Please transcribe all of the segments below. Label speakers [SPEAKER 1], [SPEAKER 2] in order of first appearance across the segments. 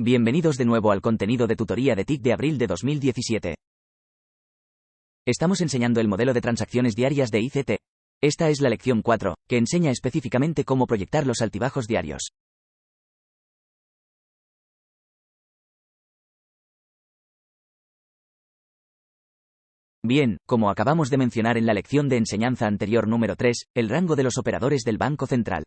[SPEAKER 1] Bienvenidos de nuevo al contenido de tutoría de TIC de abril de 2017. Estamos enseñando el modelo de transacciones diarias de ICT. Esta es la lección 4, que enseña específicamente cómo proyectar los altibajos diarios. Bien, como acabamos de mencionar en la lección de enseñanza anterior número 3, el rango de los operadores del Banco Central.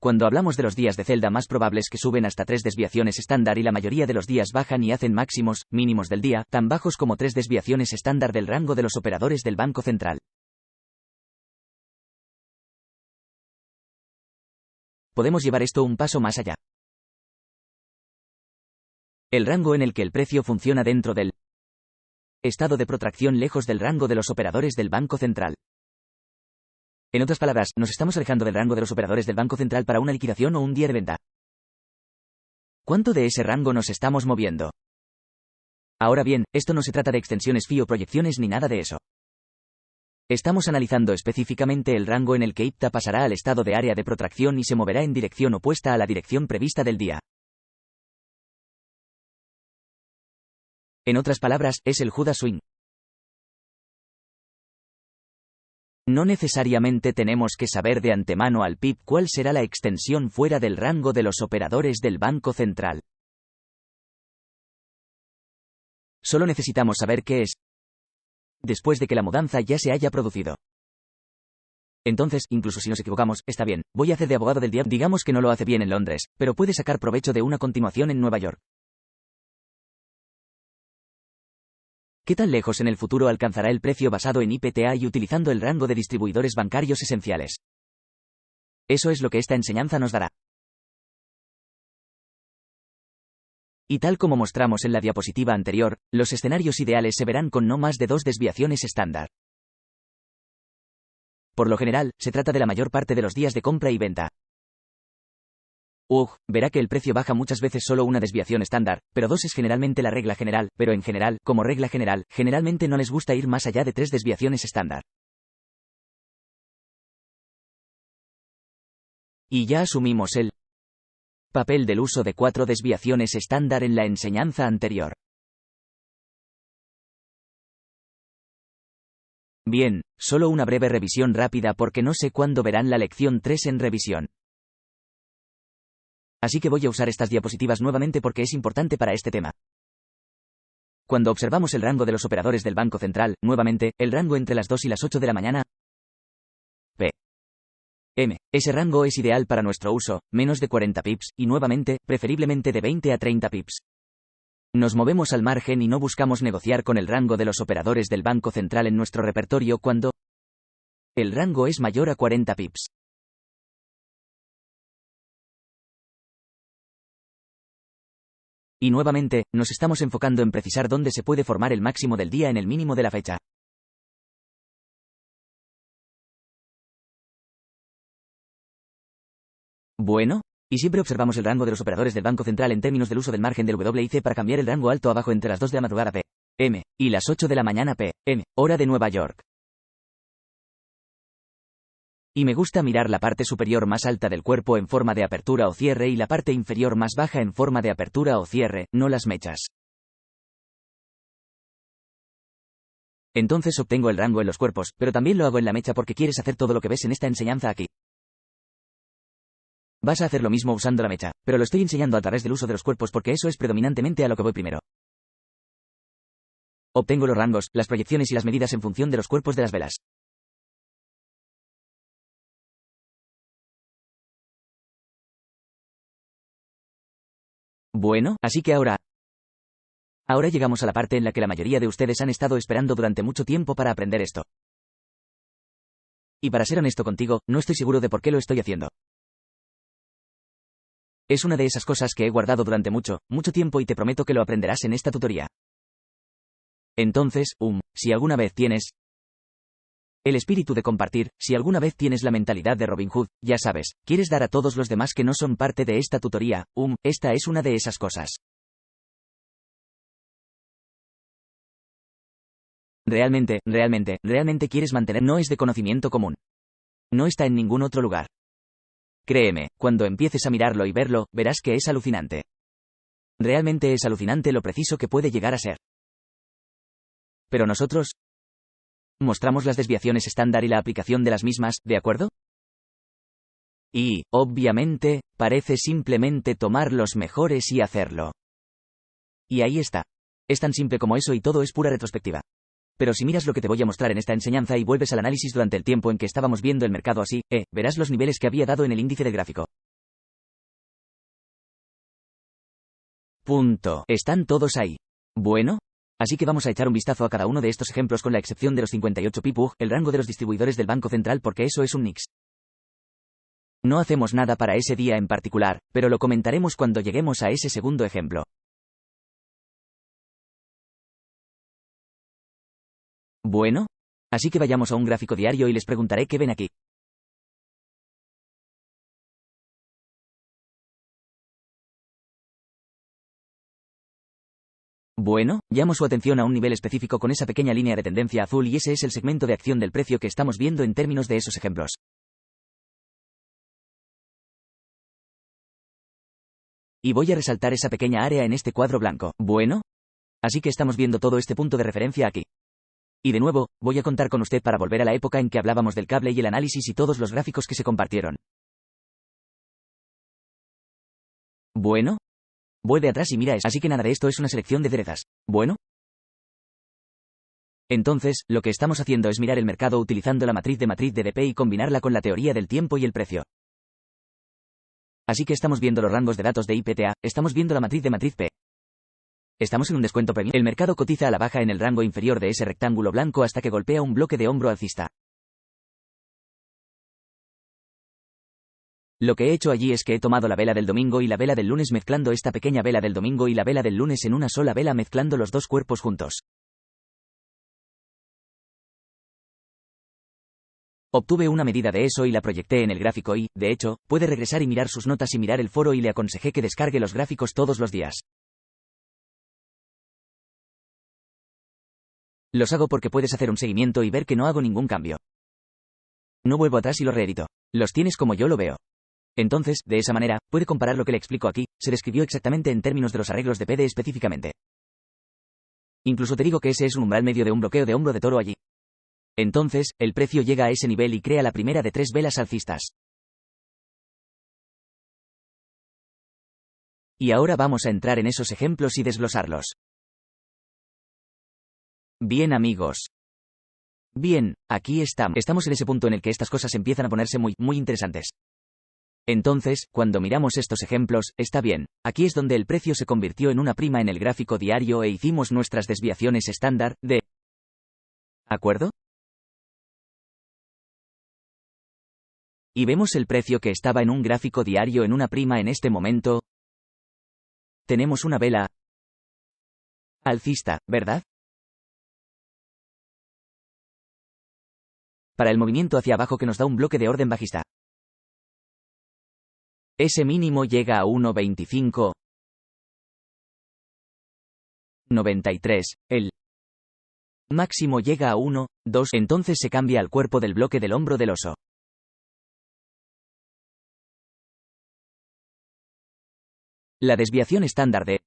[SPEAKER 1] Cuando hablamos de los días de celda más probables que suben hasta 3 desviaciones estándar y la mayoría de los días bajan y hacen máximos, mínimos del día, tan bajos como 3 desviaciones estándar del rango de los operadores del Banco Central. Podemos llevar esto un paso más allá. El rango en el que el precio funciona dentro del estado de protracción lejos del rango de los operadores del Banco Central. En otras palabras, nos estamos alejando del rango de los operadores del Banco Central para una liquidación o un día de venta. ¿Cuánto de ese rango nos estamos moviendo? Ahora bien, esto no se trata de extensiones phi o proyecciones ni nada de eso. Estamos analizando específicamente el rango en el que IPTA pasará al estado de área de protracción y se moverá en dirección opuesta a la dirección prevista del día. En otras palabras, es el Judas Swing. No necesariamente tenemos que saber de antemano al PIB cuál será la extensión fuera del rango de los operadores del Banco Central. Solo necesitamos saber qué es después de que la mudanza ya se haya producido. Entonces, incluso si nos equivocamos, está bien, voy a hacer de abogado del diablo. Digamos que no lo hace bien en Londres, pero puede sacar provecho de una continuación en Nueva York. ¿Qué tan lejos en el futuro alcanzará el precio basado en IPTA y utilizando el rango de distribuidores bancarios esenciales? Eso es lo que esta enseñanza nos dará. Y tal como mostramos en la diapositiva anterior, los escenarios ideales se verán con no más de 2 desviaciones estándar. Por lo general, se trata de la mayor parte de los días de compra y venta. Verá que el precio baja muchas veces solo una desviación estándar, pero 2 es generalmente la regla general, pero en general, como regla general, generalmente no les gusta ir más allá de 3 desviaciones estándar. Y ya asumimos el papel del uso de 4 desviaciones estándar en la enseñanza anterior. Bien, solo una breve revisión rápida porque no sé cuándo verán la lección 3 en revisión. Así que voy a usar estas diapositivas nuevamente porque es importante para este tema. Cuando observamos el rango de los operadores del Banco Central, nuevamente, el rango entre las 2 y las 8 de la mañana, p.m. Ese rango es ideal para nuestro uso, menos de 40 pips, y nuevamente, preferiblemente de 20 a 30 pips. Nos movemos al margen y no buscamos negociar con el rango de los operadores del Banco Central en nuestro repertorio cuando el rango es mayor a 40 pips. Y nuevamente, nos estamos enfocando en precisar dónde se puede formar el máximo del día en el mínimo de la fecha. Bueno, y siempre observamos el rango de los operadores del Banco Central en términos del uso del margen del WIC para cambiar el rango alto abajo entre las 2 de la madrugada p.m. y las 8 de la mañana p.m., hora de Nueva York. Y me gusta mirar la parte superior más alta del cuerpo en forma de apertura o cierre y la parte inferior más baja en forma de apertura o cierre, no las mechas. Entonces obtengo el rango en los cuerpos, pero también lo hago en la mecha porque quieres hacer todo lo que ves en esta enseñanza aquí. Vas a hacer lo mismo usando la mecha, pero lo estoy enseñando a través del uso de los cuerpos porque eso es predominantemente a lo que voy primero. Obtengo los rangos, las proyecciones y las medidas en función de los cuerpos de las velas. Bueno, así que ahora llegamos a la parte en la que la mayoría de ustedes han estado esperando durante mucho tiempo para aprender esto. Y para ser honesto contigo, no estoy seguro de por qué lo estoy haciendo. Es una de esas cosas que he guardado durante mucho tiempo y te prometo que lo aprenderás en esta tutoría. Entonces, si alguna vez tienes el espíritu de compartir, si alguna vez tienes la mentalidad de Robin Hood, ya sabes, quieres dar a todos los demás que no son parte de esta tutoría, esta es una de esas cosas. Realmente quieres mantener, no es de conocimiento común. No está en ningún otro lugar. Créeme, cuando empieces a mirarlo y verlo, verás que es alucinante. Realmente es alucinante lo preciso que puede llegar a ser. Pero nosotros mostramos las desviaciones estándar y la aplicación de las mismas, ¿de acuerdo? Y, obviamente, parece simplemente tomar los mejores y hacerlo. Y ahí está. Es tan simple como eso y todo es pura retrospectiva. Pero si miras lo que te voy a mostrar en esta enseñanza y vuelves al análisis durante el tiempo en que estábamos viendo el mercado así, verás los niveles que había dado en el índice del gráfico. Punto. ¿Están todos ahí? Bueno. Así que vamos a echar un vistazo a cada uno de estos ejemplos con la excepción de los 58 pipug, el rango de los distribuidores del Banco Central porque eso es un NIX. No hacemos nada para ese día en particular, pero lo comentaremos cuando lleguemos a ese segundo ejemplo. Bueno. Así que vayamos a un gráfico diario y les preguntaré qué ven aquí. Bueno, llamo su atención a un nivel específico con esa pequeña línea de tendencia azul y ese es el segmento de acción del precio que estamos viendo en términos de esos ejemplos. Y voy a resaltar esa pequeña área en este cuadro blanco. Bueno. Así que estamos viendo todo este punto de referencia aquí. Y de nuevo, voy a contar con usted para volver a la época en que hablábamos del cable y el análisis y todos los gráficos que se compartieron. Bueno. Vuelve atrás y mira eso. Así que nada de esto es una selección de derezas. Bueno. Entonces, lo que estamos haciendo es mirar el mercado utilizando la matriz de DP y combinarla con la teoría del tiempo y el precio. Así que estamos viendo los rangos de datos de IPTA, estamos viendo la matriz P. Estamos en un descuento premium. El mercado cotiza a la baja en el rango inferior de ese rectángulo blanco hasta que golpea un bloque de hombro alcista. Lo que he hecho allí es que he tomado la vela del domingo y la vela del lunes mezclando esta pequeña vela del domingo y la vela del lunes en una sola vela mezclando los dos cuerpos juntos. Obtuve una medida de eso y la proyecté en el gráfico y, de hecho, puede regresar y mirar sus notas y mirar el foro y le aconsejé que descargue los gráficos todos los días. Los hago porque puedes hacer un seguimiento y ver que no hago ningún cambio. No vuelvo atrás y lo reedito. Los tienes como yo lo veo. Entonces, de esa manera, puede comparar lo que le explico aquí, se describió exactamente en términos de los arreglos de PD específicamente. Incluso te digo que ese es un umbral medio de un bloqueo de hombro de toro allí. Entonces, el precio llega a ese nivel y crea la primera de 3 velas alcistas. Y ahora vamos a entrar en esos ejemplos y desglosarlos. Bien amigos. Bien, aquí estamos. Estamos en ese punto en el que estas cosas empiezan a ponerse muy interesantes. Entonces, cuando miramos estos ejemplos, está bien, aquí es donde el precio se convirtió en una prima en el gráfico diario e hicimos nuestras desviaciones estándar, ¿de acuerdo? Y vemos el precio que estaba en un gráfico diario en una prima en este momento. Tenemos una vela alcista, ¿verdad? Para el movimiento hacia abajo que nos da un bloque de orden bajista. Ese mínimo llega a 1.25. 93, el máximo llega a 1, 2, entonces se cambia al cuerpo del bloque del hombro del oso. La desviación estándar de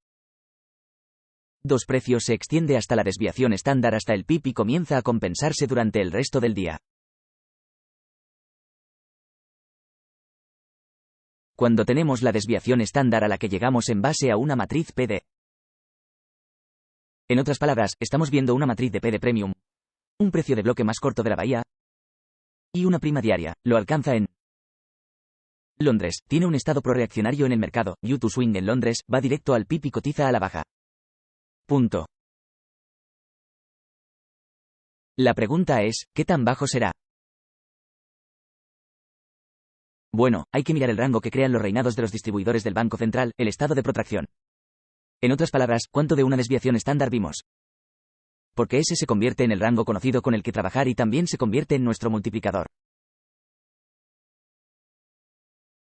[SPEAKER 1] dos precios se extiende hasta la desviación estándar hasta el PIP y comienza a compensarse durante el resto del día. Cuando tenemos la desviación estándar a la que llegamos en base a una matriz PD. En otras palabras, estamos viendo una matriz de PD Premium, un precio de bloque más corto de la bahía, y una prima diaria, lo alcanza en Londres, tiene un estado proreaccionario en el mercado, U2 Swing en Londres, va directo al PIP y cotiza a la baja. Punto. La pregunta es, ¿qué tan bajo será? Bueno, hay que mirar el rango que crean los reinados de los distribuidores del Banco Central, el estado de protracción. En otras palabras, ¿cuánto de una desviación estándar vimos? Porque ese se convierte en el rango conocido con el que trabajar y también se convierte en nuestro multiplicador.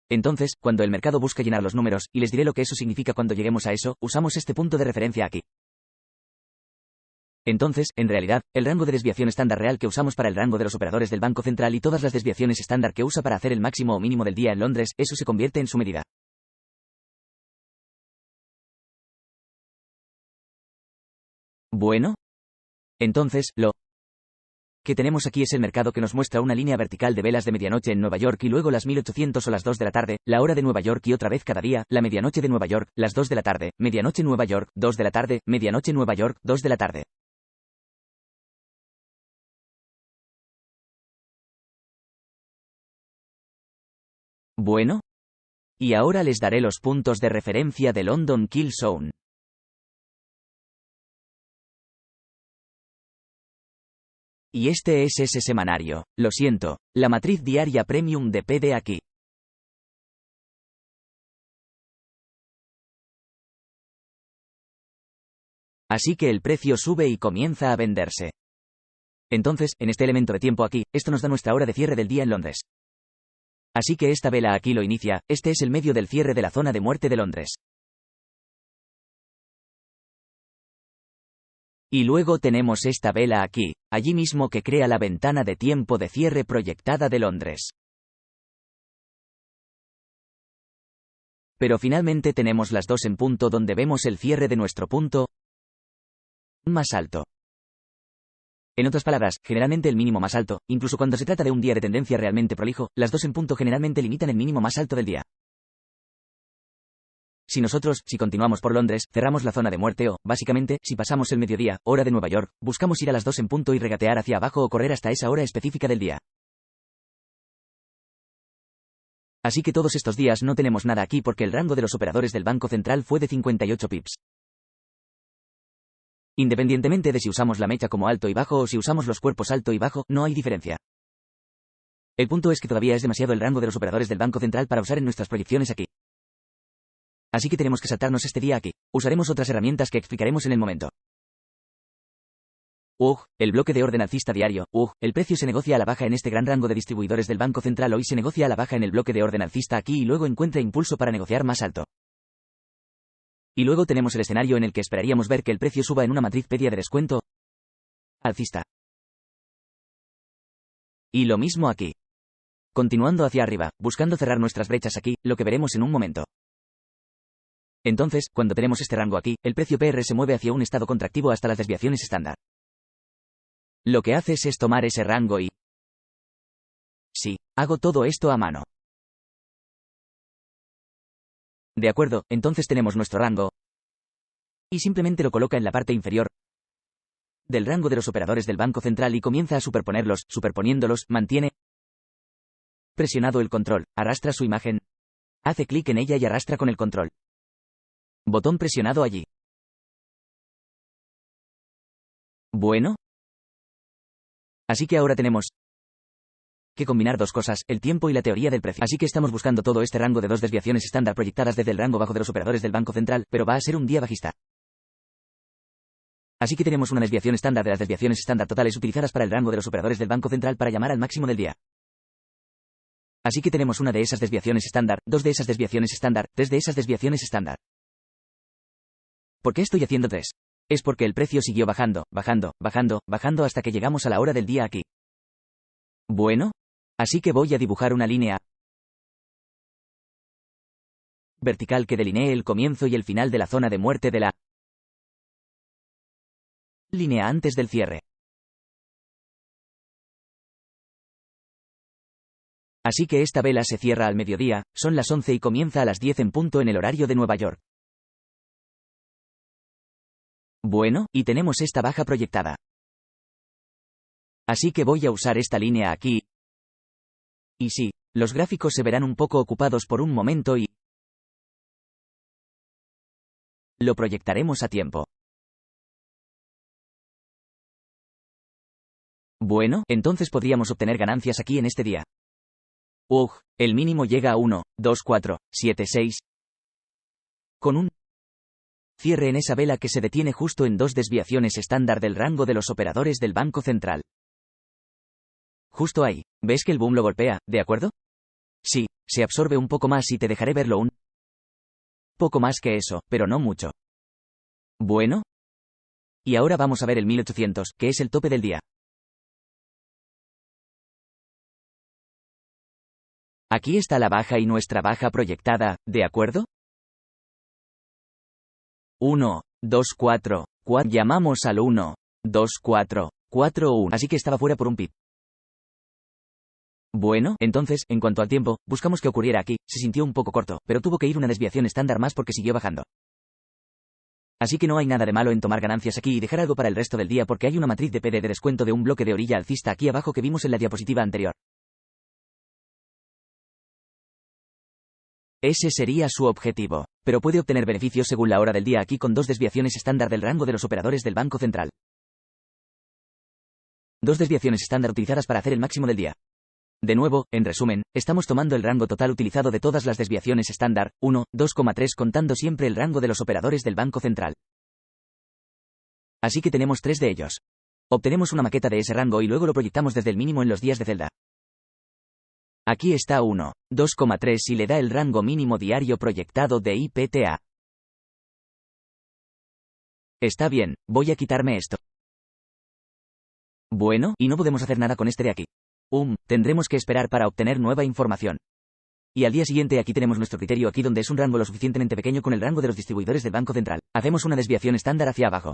[SPEAKER 1] Entonces, cuando el mercado busca llenar los números, y les diré lo que eso significa cuando lleguemos a eso, usamos este punto de referencia aquí. Entonces, en realidad, el rango de desviación estándar real que usamos para el rango de los operadores del Banco Central y todas las desviaciones estándar que usa para hacer el máximo o mínimo del día en Londres, eso se convierte en su medida. Bueno. Entonces, lo que tenemos aquí es el mercado que nos muestra una línea vertical de velas de medianoche en Nueva York y luego las 1800 o las 2 de la tarde, la hora de Nueva York y otra vez cada día, la medianoche de Nueva York, las 2 de la tarde, medianoche Nueva York, 2 de la tarde, medianoche Nueva York, 2 de la tarde. Bueno. Y ahora les daré los puntos de referencia de London Kill Zone. Y este es ese semanario. Lo siento, la matriz diaria premium depende aquí. Así que el precio sube y comienza a venderse. Entonces, en este elemento de tiempo aquí, esto nos da nuestra hora de cierre del día en Londres. Así que esta vela aquí lo inicia, este es el medio del cierre de la zona de muerte de Londres. Y luego tenemos esta vela aquí, allí mismo que crea la ventana de tiempo de cierre proyectada de Londres. Pero finalmente tenemos las dos en punto donde vemos el cierre de nuestro punto más alto. En otras palabras, generalmente el mínimo más alto, incluso cuando se trata de un día de tendencia realmente prolijo, las dos en punto generalmente limitan el mínimo más alto del día. Si nosotros, si continuamos por Londres, cerramos la zona de muerte o, básicamente, si pasamos el mediodía, hora de Nueva York, buscamos ir a las 2 en punto y regatear hacia abajo o correr hasta esa hora específica del día. Así que todos estos días no tenemos nada aquí porque el rango de los operadores del Banco Central fue de 58 pips. Independientemente de si usamos la mecha como alto y bajo o si usamos los cuerpos alto y bajo, no hay diferencia. El punto es que todavía es demasiado el rango de los operadores del Banco Central para usar en nuestras proyecciones aquí. Así que tenemos que saltarnos este día aquí. Usaremos otras herramientas que explicaremos en el momento. El bloque de orden alcista diario. El precio se negocia a la baja en este gran rango de distribuidores del Banco Central. Hoy se negocia a la baja en el bloque de orden alcista aquí y luego encuentra impulso para negociar más alto. Y luego tenemos el escenario en el que esperaríamos ver que el precio suba en una matriz media de descuento alcista. Y lo mismo aquí. Continuando hacia arriba, buscando cerrar nuestras brechas aquí, lo que veremos en un momento. Entonces, cuando tenemos este rango aquí, el precio PR se mueve hacia un estado contractivo hasta las desviaciones estándar. Lo que haces es tomar ese rango y... Sí, hago todo esto a mano. De acuerdo, entonces tenemos nuestro rango. Y simplemente lo coloca en la parte inferior del rango de los operadores del Banco Central y comienza a superponerlos, superponiéndolos, mantiene presionado el control, arrastra su imagen, hace clic en ella y arrastra con el control. Botón presionado allí. Bueno. Así que ahora tenemos que combinar dos cosas, el tiempo y la teoría del precio. Así que estamos buscando todo este rango de dos desviaciones estándar proyectadas desde el rango bajo de los operadores del Banco Central, pero va a ser un día bajista. Así que tenemos una desviación estándar de las desviaciones estándar totales utilizadas para el rango de los operadores del Banco Central para llamar al máximo del día. Así que tenemos una de esas desviaciones estándar, dos de esas desviaciones estándar, tres de esas desviaciones estándar. ¿Por qué estoy haciendo tres? Es porque el precio siguió bajando, bajando, bajando, bajando hasta que llegamos a la hora del día aquí. Bueno. Así que voy a dibujar una línea vertical que delinee el comienzo y el final de la zona de muerte de la línea antes del cierre. Así que esta vela se cierra al mediodía, son las 11 y comienza a las 10 en punto en el horario de Nueva York. Bueno, y tenemos esta baja proyectada. Así que voy a usar esta línea aquí. Y sí, los gráficos se verán un poco ocupados por un momento y lo proyectaremos a tiempo. Bueno, entonces podríamos obtener ganancias aquí en este día. El mínimo llega a 1, 2, 4, 7, 6. Con un cierre en esa vela que se detiene justo en dos desviaciones estándar del rango de los operadores del Banco Central. Justo ahí. ¿Ves que el boom lo golpea, de acuerdo? Sí, se absorbe un poco más y te dejaré verlo un poco más que eso, pero no mucho. Bueno. Y ahora vamos a ver el 1800, que es el tope del día. Aquí está la baja y nuestra baja proyectada, ¿de acuerdo? 1, 2, 4, 4. Llamamos al 1, 2, 4, 4, 1. Así que estaba fuera por un pip. Bueno, entonces, en cuanto al tiempo, buscamos que ocurriera aquí. Se sintió un poco corto, pero tuvo que ir una desviación estándar más porque siguió bajando. Así que no hay nada de malo en tomar ganancias aquí y dejar algo para el resto del día porque hay una matriz de PD de descuento de un bloque de orilla alcista aquí abajo que vimos en la diapositiva anterior. Ese sería su objetivo, pero puede obtener beneficios según la hora del día aquí con dos desviaciones estándar del rango de los operadores del Banco Central. Dos desviaciones estándar utilizadas para hacer el máximo del día. De nuevo, en resumen, estamos tomando el rango total utilizado de todas las desviaciones estándar, 1, 2,3 contando siempre el rango de los operadores del Banco Central. Así que tenemos 3 de ellos. Obtenemos una maqueta de ese rango y luego lo proyectamos desde el mínimo en los días de celda. Aquí está 1, 2,3 y le da el rango mínimo diario proyectado de IPTA. Está bien, voy a quitarme esto. Bueno, y no podemos hacer nada con este de aquí. Tendremos que esperar para obtener nueva información. Y al día siguiente aquí tenemos nuestro criterio aquí donde es un rango lo suficientemente pequeño con el rango de los distribuidores del Banco Central. Hacemos una desviación estándar hacia abajo.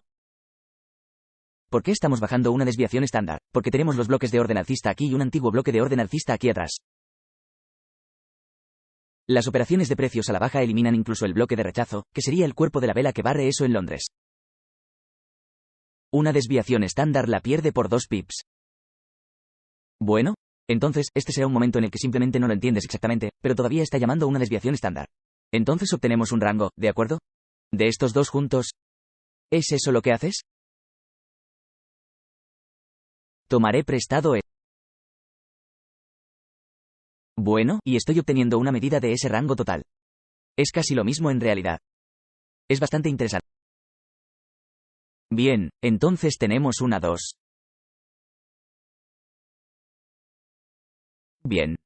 [SPEAKER 1] ¿Por qué estamos bajando una desviación estándar? Porque tenemos los bloques de orden alcista aquí y un antiguo bloque de orden alcista aquí atrás. Las operaciones de precios a la baja eliminan incluso el bloque de rechazo, que sería el cuerpo de la vela que barre eso en Londres. Una desviación estándar la pierde por 2 pips. Bueno, entonces, este será un momento en el que simplemente no lo entiendes exactamente, pero todavía está llamando una desviación estándar. Entonces obtenemos un rango, ¿de acuerdo? De estos dos juntos. ¿Es eso lo que haces? Tomaré prestado Bueno, y estoy obteniendo una medida de ese rango total. Es casi lo mismo en realidad. Es bastante interesante. Bien, entonces tenemos una 2. Bien.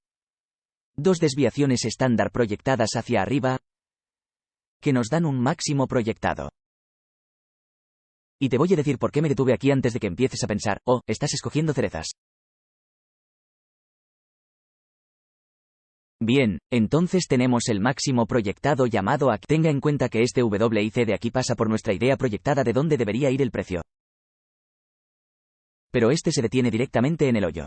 [SPEAKER 1] 2 desviaciones estándar proyectadas hacia arriba que nos dan un máximo proyectado. Y te voy a decir por qué me detuve aquí antes de que empieces a pensar, estás escogiendo cerezas. Bien, entonces tenemos el máximo proyectado llamado a... Tenga en cuenta que este WIC de aquí pasa por nuestra idea proyectada de dónde debería ir el precio. Pero este se detiene directamente en el hoyo.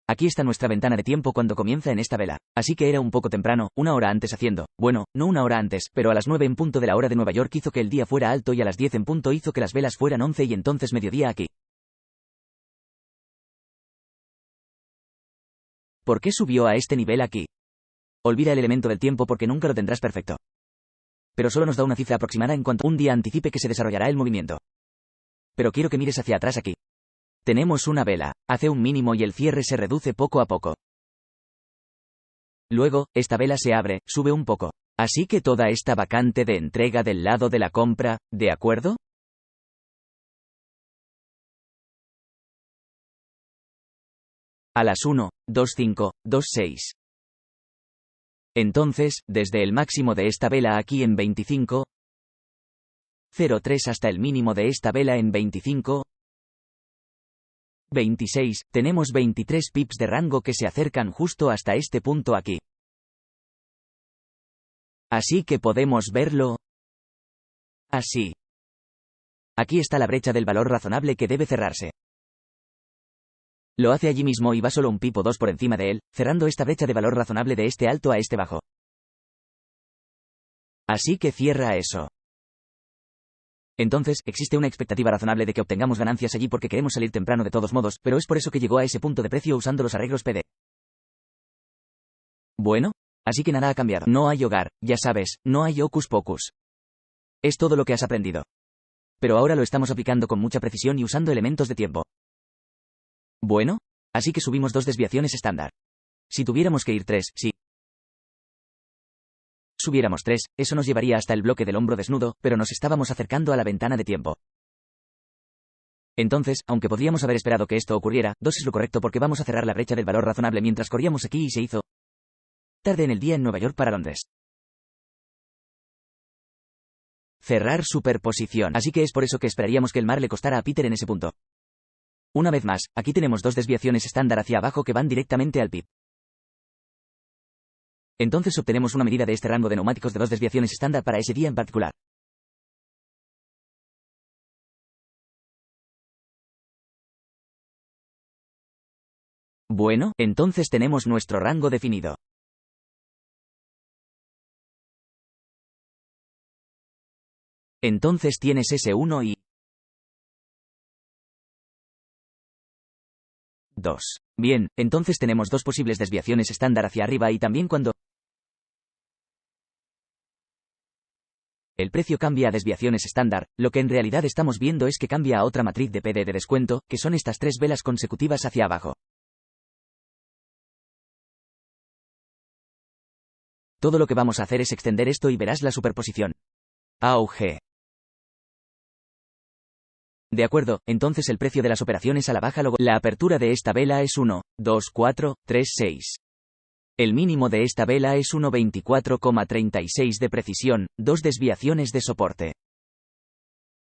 [SPEAKER 1] Aquí está nuestra ventana de tiempo cuando comienza en esta vela. Así que era un poco temprano, una hora antes haciendo, bueno, no una hora antes, pero a las 9 en punto de la hora de Nueva York hizo que el día fuera alto y a las 10 en punto hizo que las velas fueran 11 y entonces mediodía aquí. ¿Por qué subió a este nivel aquí? Olvida el elemento del tiempo porque nunca lo tendrás perfecto. Pero solo nos da una cifra aproximada en cuanto un día anticipe que se desarrollará el movimiento. Pero quiero que mires hacia atrás aquí. Tenemos una vela, hace un mínimo y el cierre se reduce poco a poco. Luego, esta vela se abre, sube un poco. Así que toda esta vacante de entrega del lado de la compra, ¿de acuerdo? A las 1:25:26. Entonces, desde el máximo de esta vela aquí en 25:03 hasta el mínimo de esta vela en 25:26, tenemos 23 pips de rango que se acercan justo hasta este punto aquí. Así que podemos verlo así. Aquí está la brecha del valor razonable que debe cerrarse. Lo hace allí mismo y va solo un pip o 2 por encima de él, cerrando esta brecha de valor razonable de este alto a este bajo. Así que cierra eso. Entonces, existe una expectativa razonable de que obtengamos ganancias allí porque queremos salir temprano de todos modos, pero es por eso que llegó a ese punto de precio usando los arreglos PD. Bueno, así que nada ha cambiado. No hay hogar, ya sabes, no hay hocus pocus. Es todo lo que has aprendido. Pero ahora lo estamos aplicando con mucha precisión y usando elementos de tiempo. Bueno, así que subimos 2 desviaciones estándar. Si tuviéramos que ir 3, sí. Subiéramos 3, eso nos llevaría hasta el bloque del hombro desnudo, pero nos estábamos acercando a la ventana de tiempo. Entonces, aunque podríamos haber esperado que esto ocurriera, 2 es lo correcto porque vamos a cerrar la brecha del valor razonable mientras corríamos aquí y se hizo tarde en el día en Nueva York para Londres. Cerrar superposición. Así que es por eso que esperaríamos que el mar le costara a Peter en ese punto. Una vez más, aquí tenemos dos desviaciones estándar hacia abajo que van directamente al PIB. Entonces obtenemos una medida de este rango de neumáticos de dos desviaciones estándar para ese día en particular. Bueno, entonces tenemos nuestro rango definido. Entonces tienes S1 y 2. Bien, entonces tenemos dos posibles desviaciones estándar hacia arriba y también cuando el precio cambia a desviaciones estándar, lo que en realidad estamos viendo es que cambia a otra matriz de PD de descuento, que son estas tres velas consecutivas hacia abajo. Todo lo que vamos a hacer es extender esto y verás la superposición. AUG. De acuerdo, entonces el precio de las operaciones a la baja la apertura de esta vela es 1, 2, 4, 3, 6. El mínimo de esta vela es 1,24,36 de precisión, dos desviaciones de soporte.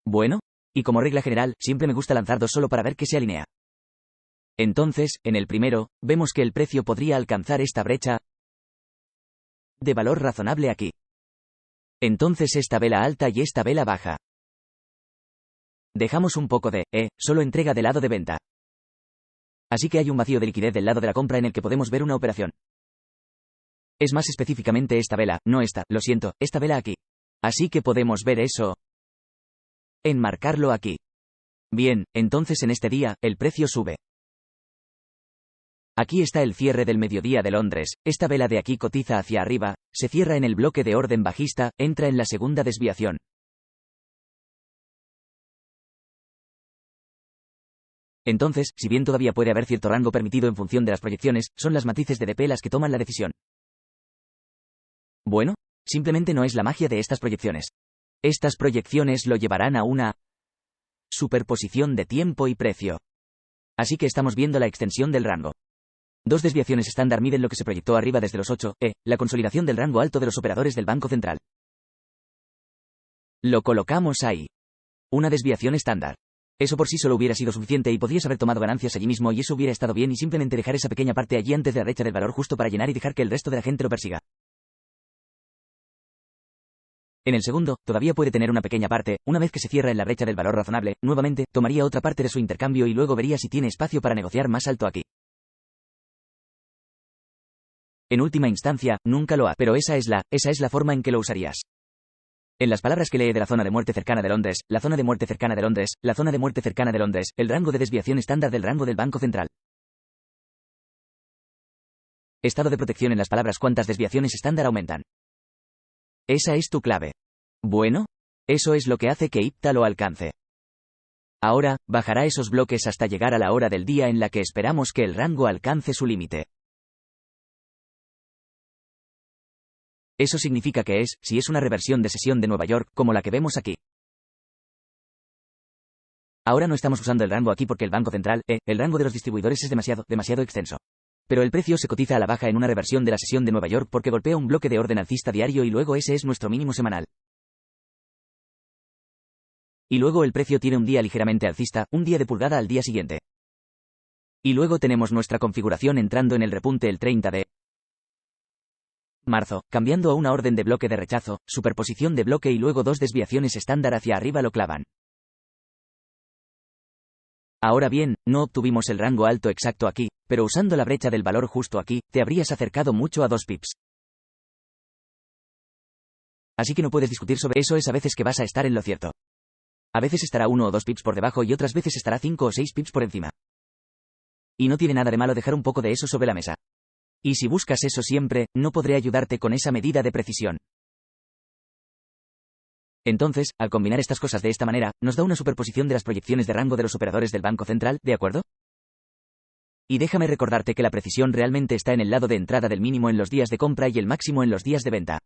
[SPEAKER 1] Bueno, y como regla general, siempre me gusta lanzar dos solo para ver que se alinea. Entonces, en el primero, vemos que el precio podría alcanzar esta brecha de valor razonable aquí. Entonces esta vela alta y esta vela baja. Dejamos un poco de solo entrega del lado de venta. Así que hay un vacío de liquidez del lado de la compra en el que podemos ver una operación. Es más específicamente esta vela, no esta, lo siento, esta vela aquí. Así que podemos ver eso. Enmarcarlo aquí. Bien, entonces en este día, el precio sube. Aquí está el cierre del mediodía de Londres, esta vela de aquí cotiza hacia arriba, se cierra en el bloque de orden bajista, entra en la segunda desviación. Entonces, si bien todavía puede haber cierto rango permitido en función de las proyecciones, son las matrices de DP las que toman la decisión. Bueno, simplemente no es la magia de estas proyecciones. Estas proyecciones lo llevarán a una superposición de tiempo y precio. Así que estamos viendo la extensión del rango. Dos desviaciones estándar miden lo que se proyectó arriba desde los 8, la consolidación del rango alto de los operadores del Banco Central. Lo colocamos ahí. Una desviación estándar. Eso por sí solo hubiera sido suficiente y podrías haber tomado ganancias allí mismo y eso hubiera estado bien y simplemente dejar esa pequeña parte allí antes de la brecha del valor justo para llenar y dejar que el resto de la gente lo persiga. En el segundo, todavía puede tener una pequeña parte, una vez que se cierra en la brecha del valor razonable, nuevamente, tomaría otra parte de su intercambio y luego vería si tiene espacio para negociar más alto aquí. En última instancia, nunca lo ha, pero esa es la forma en que lo usarías. En las palabras que lee de la zona de muerte cercana de Londres, la zona de muerte cercana de Londres, la zona de muerte cercana de Londres, el rango de desviación estándar del rango del Banco Central. Estado de protección en las palabras cuántas desviaciones estándar aumentan. Esa es tu clave. Bueno, eso es lo que hace que IPTA lo alcance. Ahora, bajará esos bloques hasta llegar a la hora del día en la que esperamos que el rango alcance su límite. Eso significa que si es una reversión de sesión de Nueva York, como la que vemos aquí. Ahora no estamos usando el rango aquí porque el Banco Central, el rango de los distribuidores es demasiado extenso. Pero el precio se cotiza a la baja en una reversión de la sesión de Nueva York porque golpea un bloque de orden alcista diario y luego ese es nuestro mínimo semanal. Y luego el precio tiene un día ligeramente alcista, un día de pulgada al día siguiente. Y luego tenemos nuestra configuración entrando en el repunte el 30 de marzo, cambiando a una orden de bloque de rechazo, superposición de bloque y luego dos desviaciones estándar hacia arriba lo clavan. Ahora bien, no obtuvimos el rango alto exacto aquí, pero usando la brecha del valor justo aquí, te habrías acercado mucho a 2 pips. Así que no puedes discutir sobre eso, es a veces que vas a estar en lo cierto. A veces estará 1 o 2 pips por debajo y otras veces estará 5 o 6 pips por encima. Y no tiene nada de malo dejar un poco de eso sobre la mesa. Y si buscas eso siempre, no podré ayudarte con esa medida de precisión. Entonces, al combinar estas cosas de esta manera, nos da una superposición de las proyecciones de rango de los operadores del Banco Central, ¿de acuerdo? Y déjame recordarte que la precisión realmente está en el lado de entrada del mínimo en los días de compra y el máximo en los días de venta.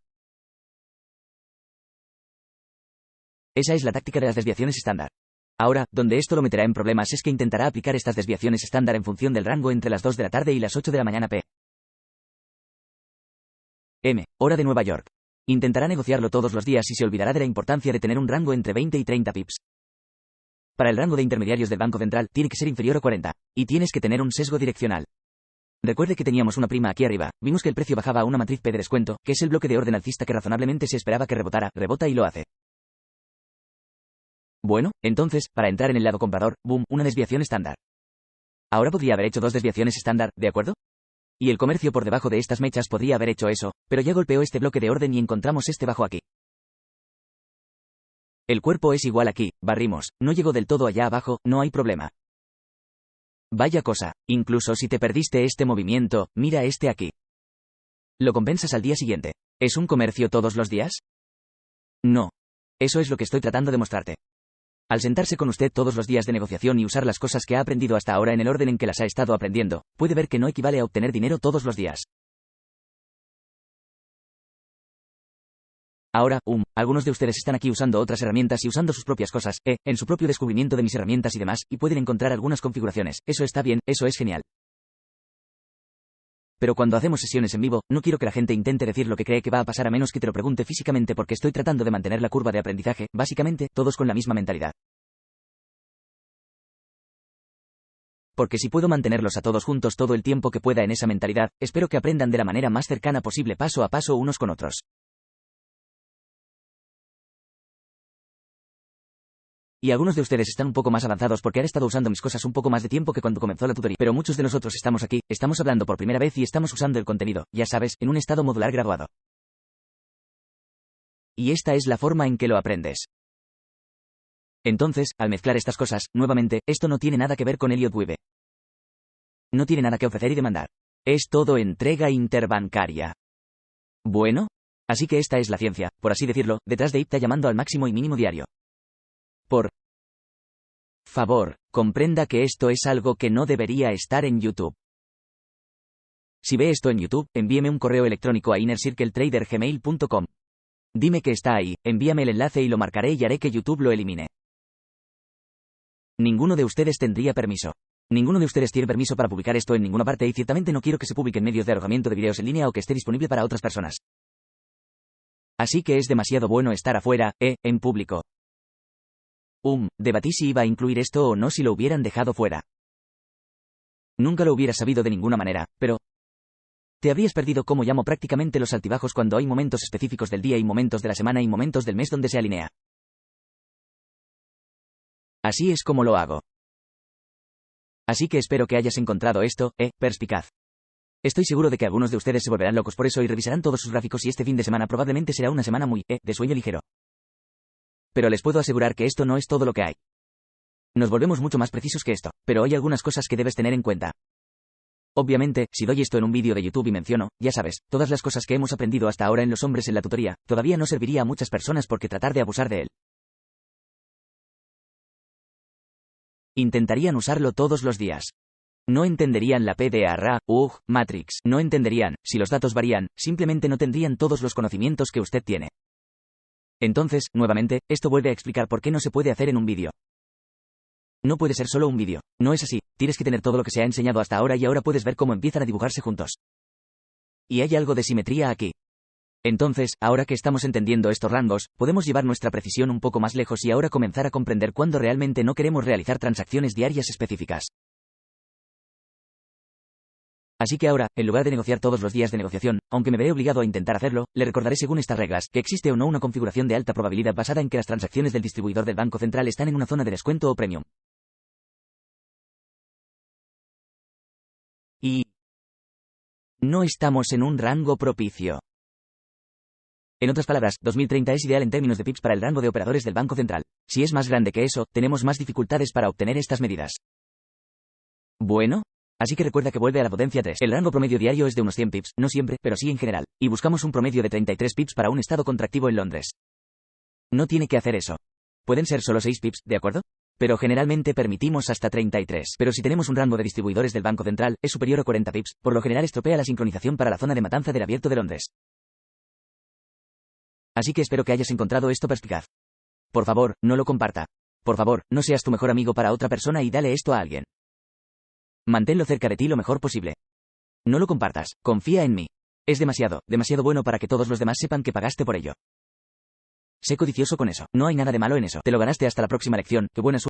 [SPEAKER 1] Esa es la táctica de las desviaciones estándar. Ahora, donde esto lo meterá en problemas es que intentará aplicar estas desviaciones estándar en función del rango entre las 2 de la tarde y las 8 de la mañana p.m. hora de Nueva York. Intentará negociarlo todos los días y se olvidará de la importancia de tener un rango entre 20 y 30 pips. Para el rango de intermediarios del Banco Central, tiene que ser inferior a 40. Y tienes que tener un sesgo direccional. Recuerde que teníamos una prima aquí arriba, vimos que el precio bajaba a una matriz P de descuento, que es el bloque de orden alcista que razonablemente se esperaba que rebotara, rebota y lo hace. Bueno, entonces, para entrar en el lado comprador, boom, una desviación estándar. Ahora podría haber hecho 2 desviaciones estándar, ¿de acuerdo? Y el comercio por debajo de estas mechas podría haber hecho eso, pero ya golpeó este bloque de orden y encontramos este bajo aquí. El cuerpo es igual aquí, barrimos, no llegó del todo allá abajo, no hay problema. Vaya cosa, incluso si te perdiste este movimiento, mira este aquí. ¿Lo compensas al día siguiente? ¿Es un comercio todos los días? No. Eso es lo que estoy tratando de mostrarte. Al sentarse con usted todos los días de negociación y usar las cosas que ha aprendido hasta ahora en el orden en que las ha estado aprendiendo, puede ver que no equivale a obtener dinero todos los días. Ahora, algunos de ustedes están aquí usando otras herramientas y usando sus propias cosas, en su propio descubrimiento de mis herramientas y demás, y pueden encontrar algunas configuraciones. Eso está bien, eso es genial. Pero cuando hacemos sesiones en vivo, no quiero que la gente intente decir lo que cree que va a pasar a menos que te lo pregunte físicamente porque estoy tratando de mantener la curva de aprendizaje, básicamente, todos con la misma mentalidad. Porque si puedo mantenerlos a todos juntos todo el tiempo que pueda en esa mentalidad, espero que aprendan de la manera más cercana posible paso a paso unos con otros. Y algunos de ustedes están un poco más avanzados porque han estado usando mis cosas un poco más de tiempo que cuando comenzó la tutoría. Pero muchos de nosotros estamos aquí, estamos hablando por primera vez y estamos usando el contenido, ya sabes, en un estado modular graduado. Y esta es la forma en que lo aprendes. Entonces, al mezclar estas cosas, nuevamente, esto no tiene nada que ver con Elliott Wave. No tiene nada que ofrecer y demandar. Es todo entrega interbancaria. Bueno, así que esta es la ciencia, por así decirlo, detrás de IPTA llamando al máximo y mínimo diario. Por favor, comprenda que esto es algo que no debería estar en YouTube. Si ve esto en YouTube, envíeme un correo electrónico a innercircletrader@gmail.com. Dime que está ahí, envíame el enlace y lo marcaré y haré que YouTube lo elimine. Ninguno de ustedes tendría permiso. Ninguno de ustedes tiene permiso para publicar esto en ninguna parte y ciertamente no quiero que se publique en medios de alojamiento de videos en línea o que esté disponible para otras personas. Así que es demasiado bueno estar afuera, en público. Debatí si iba a incluir esto o no si lo hubieran dejado fuera. Nunca lo hubiera sabido de ninguna manera, pero... Te habrías perdido cómo llamo prácticamente los altibajos cuando hay momentos específicos del día y momentos de la semana y momentos del mes donde se alinea. Así es como lo hago. Así que espero que hayas encontrado esto, perspicaz. Estoy seguro de que algunos de ustedes se volverán locos por eso y revisarán todos sus gráficos y este fin de semana probablemente será una semana muy, de sueño ligero. Pero les puedo asegurar que esto no es todo lo que hay. Nos volvemos mucho más precisos que esto, pero hay algunas cosas que debes tener en cuenta. Obviamente, si doy esto en un vídeo de YouTube y menciono, ya sabes, todas las cosas que hemos aprendido hasta ahora en los hombres en la tutoría, todavía no serviría a muchas personas porque tratar de abusar de él. Intentarían usarlo todos los días. No entenderían la PDA, Matrix, no entenderían, si los datos varían, simplemente no tendrían todos los conocimientos que usted tiene. Entonces, nuevamente, esto vuelve a explicar por qué no se puede hacer en un vídeo. No puede ser solo un vídeo, no es así, tienes que tener todo lo que se ha enseñado hasta ahora y ahora puedes ver cómo empiezan a dibujarse juntos. Y hay algo de simetría aquí. Entonces, ahora que estamos entendiendo estos rangos, podemos llevar nuestra precisión un poco más lejos y ahora comenzar a comprender cuándo realmente no queremos realizar transacciones diarias específicas. Así que ahora, en lugar de negociar todos los días de negociación, aunque me veré obligado a intentar hacerlo, le recordaré según estas reglas, que existe o no una configuración de alta probabilidad basada en que las transacciones del distribuidor del Banco Central están en una zona de descuento o premium. Y no estamos en un rango propicio. En otras palabras, 2030 es ideal en términos de pips para el rango de operadores del Banco Central. Si es más grande que eso, tenemos más dificultades para obtener estas medidas. Bueno, así que recuerda que vuelve a la potencia 3. El rango promedio diario es de unos 100 pips, no siempre, pero sí en general, y buscamos un promedio de 33 pips para un estado contractivo en Londres. No tiene que hacer eso. Pueden ser solo 6 pips, ¿de acuerdo? Pero generalmente permitimos hasta 33. Pero si tenemos un rango de distribuidores del Banco Central, es superior a 40 pips, por lo general estropea la sincronización para la zona de matanza del abierto de Londres. Así que espero que hayas encontrado esto perspicaz. Por favor, no lo comparta. Por favor, no seas tu mejor amigo para otra persona y dale esto a alguien. Manténlo cerca de ti lo mejor posible. No lo compartas, confía en mí. Es demasiado, demasiado bueno para que todos los demás sepan que pagaste por ello. Sé codicioso con eso. No hay nada de malo en eso. Te lo ganaste hasta la próxima lección. Qué buena suerte.